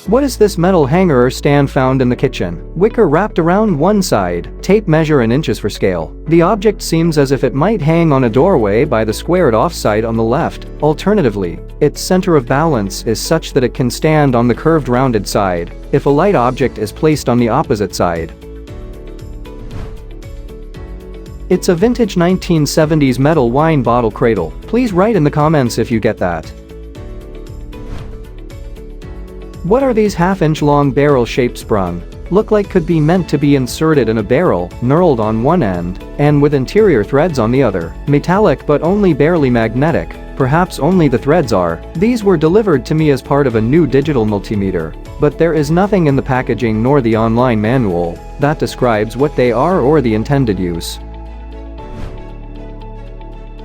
What is this metal hanger or stand found in the kitchen? Wicker wrapped around one side, tape measure in inches for scale. The object seems as if it might hang on a doorway by the squared off side on the left. Alternatively, its center of balance is such that it can stand on the curved rounded side if a light object is placed on the opposite side. It's a vintage 1970s metal wine bottle cradle. Please write in the comments if you get that. What are these half-inch long barrel-shaped sprung? Look like could be meant to be inserted in a barrel, knurled on one end, and with interior threads on the other. Metallic but only barely magnetic, perhaps only the threads are. These were delivered to me as part of a new digital multimeter, but there is nothing in the packaging nor the online manual that describes what they are or the intended use.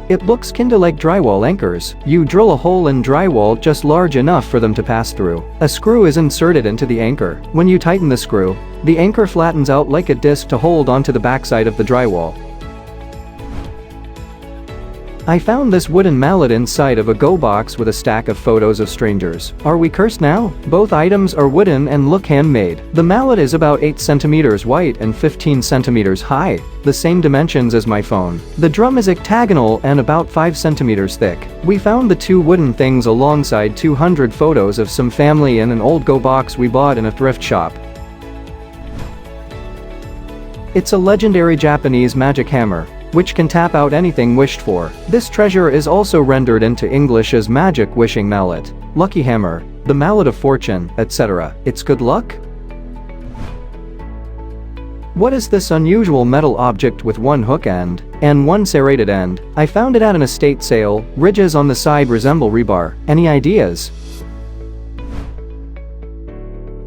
It looks kinda like drywall anchors. You drill a hole in drywall just large enough for them to pass through. A screw is inserted into the anchor. When you tighten the screw, the anchor flattens out like a disc to hold onto the backside of the drywall. I found this wooden mallet inside of a go box with a stack of photos of strangers. Are we cursed now? Both items are wooden and look handmade. The mallet is about 8 centimeters wide and 15 centimeters high, the same dimensions as my phone. The drum is octagonal and about 5 centimeters thick. We found the two wooden things alongside 200 photos of some family in an old go box we bought in a thrift shop. It's a legendary Japanese magic hammer, which can tap out anything wished for. This treasure is also rendered into English as magic wishing mallet, lucky hammer, the mallet of fortune, etc. It's good luck? What is this unusual metal object with one hook end and one serrated end? I found it at an estate sale. Ridges on the side resemble rebar. Any ideas?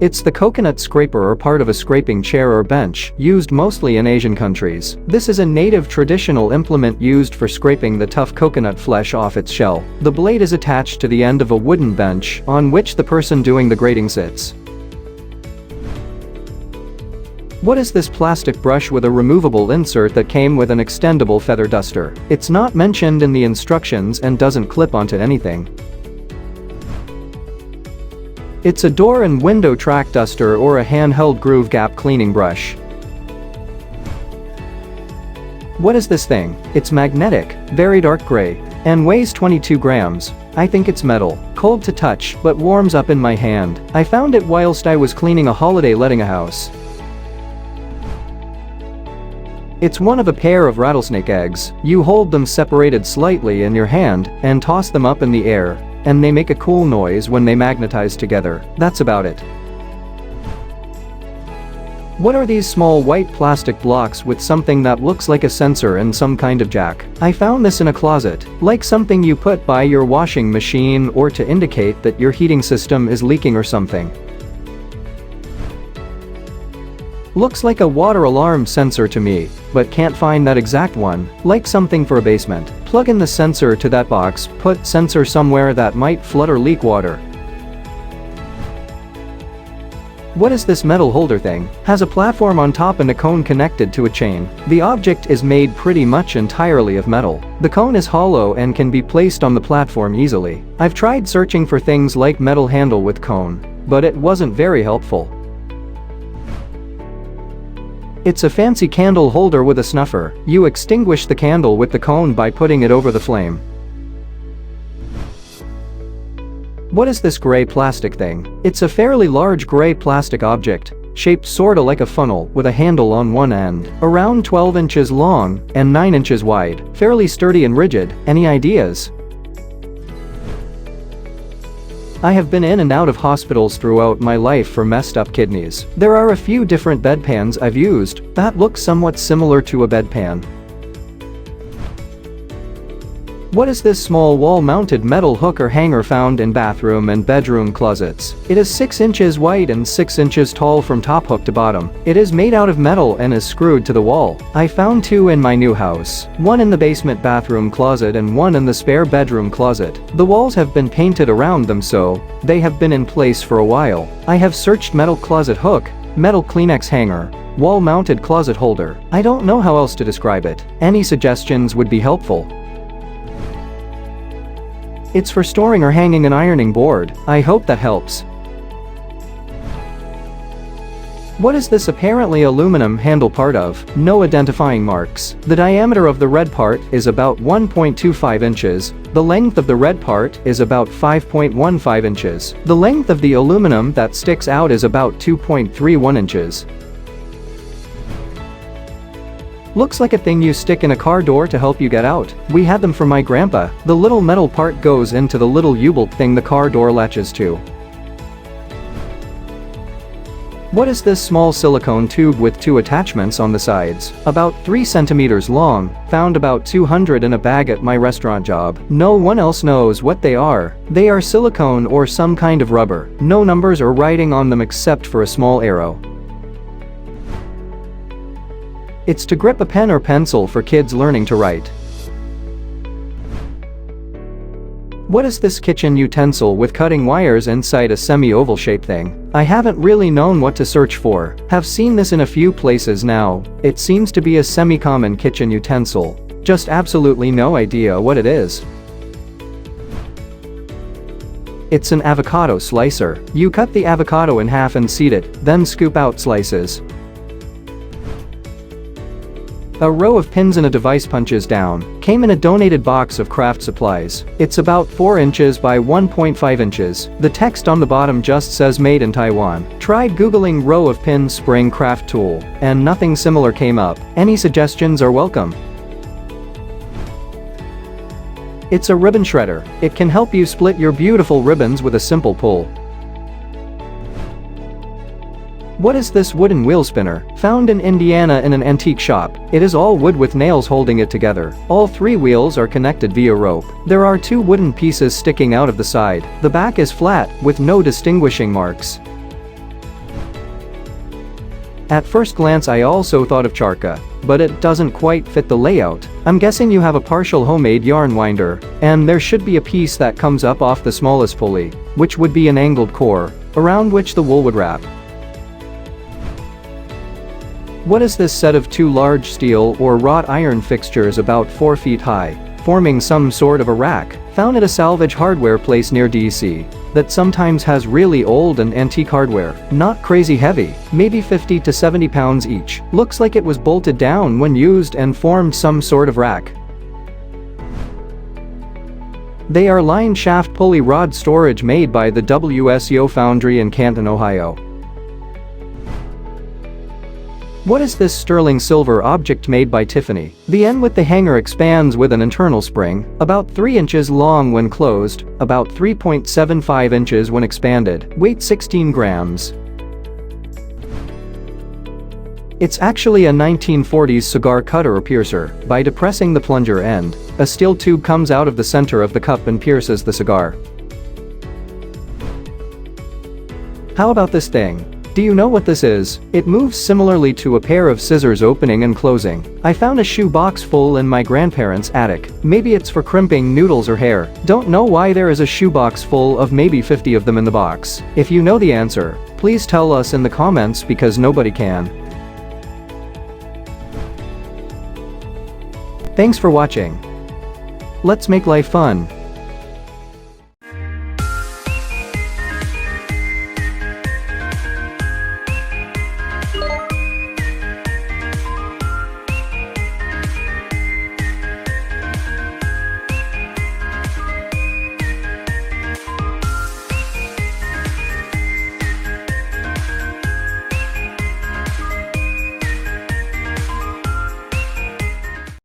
It's the coconut scraper or part of a scraping chair or bench, used mostly in Asian countries. This is a native traditional implement used for scraping the tough coconut flesh off its shell. The blade is attached to the end of a wooden bench on which the person doing the grating sits. What is this plastic brush with a removable insert that came with an extendable feather duster? It's not mentioned in the instructions and doesn't clip onto anything. It's a door and window track duster or a handheld groove gap cleaning brush. What is this thing? It's magnetic, very dark gray, and weighs 22 grams. I think it's metal, cold to touch, but warms up in my hand. I found it whilst I was cleaning a holiday letting a house. It's one of a pair of rattlesnake eggs. You hold them separated slightly in your hand and toss them up in the air, and they make a cool noise when they magnetize together. That's about it. What are these small white plastic blocks with something that looks like a sensor and some kind of jack? I found this in a closet, like something you put by your washing machine or to indicate that your heating system is leaking or something. Looks like a water alarm sensor to me, but can't find that exact one. Like something for a basement. Plug in the sensor to that box, put sensor somewhere that might flood or leak water. What is this metal holder thing? Has a platform on top and a cone connected to a chain. The object is made pretty much entirely of metal. The cone is hollow and can be placed on the platform easily. I've tried searching for things like metal handle with cone, but it wasn't very helpful. It's a fancy candle holder with a snuffer. You extinguish the candle with the cone by putting it over the flame. What is this gray plastic thing? It's a fairly large gray plastic object, shaped sorta like a funnel with a handle on one end. Around 12 inches long and 9 inches wide. Fairly sturdy and rigid. Any ideas? I have been in and out of hospitals throughout my life for messed up kidneys. There are a few different bedpans I've used that look somewhat similar to a bedpan. What is this small wall-mounted metal hook or hanger found in bathroom and bedroom closets? It is 6 inches wide and 6 inches tall from top hook to bottom. It is made out of metal and is screwed to the wall. I found two in my new house. One in the basement bathroom closet and one in the spare bedroom closet. The walls have been painted around them, so they have been in place for a while. I have searched metal closet hook, metal Kleenex hanger, wall-mounted closet holder. I don't know how else to describe it. Any suggestions would be helpful. It's for storing or hanging an ironing board. I hope that helps. What is this apparently aluminum handle part of? No identifying marks. The diameter of the red part is about 1.25 inches. The length of the red part is about 5.15 inches. The length of the aluminum that sticks out is about 2.31 inches. Looks like a thing you stick in a car door to help you get out. We had them from my grandpa. The little metal part goes into the little U-bolt thing the car door latches to. What is this small silicone tube with 2 attachments on the sides? About 3 centimeters long, found about 200 in a bag at my restaurant job. No one else knows what they are. They are silicone or some kind of rubber. No numbers or writing on them except for a small arrow. It's to grip a pen or pencil for kids learning to write. What is this kitchen utensil with cutting wires inside a semi-oval shaped thing? I haven't really known what to search for. Have seen this in a few places now. It seems to be a semi-common kitchen utensil. Just absolutely no idea what it is. It's an avocado slicer. You cut the avocado in half and seed it, then scoop out slices. A row of pins and a device punches down. Came in a donated box of craft supplies. It's about 4 inches by 1.5 inches. The text on the bottom just says made in Taiwan. Tried googling row of pin spring craft tool, and nothing similar came up. Any suggestions are welcome. It's a ribbon shredder. It can help you split your beautiful ribbons with a simple pull. What is this wooden wheel spinner? Found in Indiana in an antique shop. It is all wood with nails holding it together. All 3 wheels are connected via rope. There are 2 wooden pieces sticking out of the side. The back is flat, with no distinguishing marks. At first glance I also thought of charca, but it doesn't quite fit the layout. I'm guessing you have a partial homemade yarn winder, and there should be a piece that comes up off the smallest pulley, which would be an angled core, around which the wool would wrap. What is this set of 2 large steel or wrought iron fixtures about 4 feet high, forming some sort of a rack? Found at a salvage hardware place near DC, that sometimes has really old and antique hardware. Not crazy heavy, maybe 50 to 70 pounds each. Looks like it was bolted down when used and formed some sort of rack. They are line shaft pulley rod storage made by the WSO Foundry in Canton, Ohio. What is this sterling silver object made by Tiffany? The end with the hanger expands with an internal spring, about 3 inches long when closed, about 3.75 inches when expanded, weight 16 grams. It's actually a 1940s cigar cutter or piercer. By depressing the plunger end, a steel tube comes out of the center of the cup and pierces the cigar. How about this thing? Do you know what this is? It moves similarly to a pair of scissors opening and closing. I found a shoe box full in my grandparents' attic. Maybe it's for crimping noodles or hair. Don't know why there is a shoe box full of maybe 50 of them in the box. If you know the answer, please tell us in the comments because nobody can. Thanks for watching. Let's make life fun.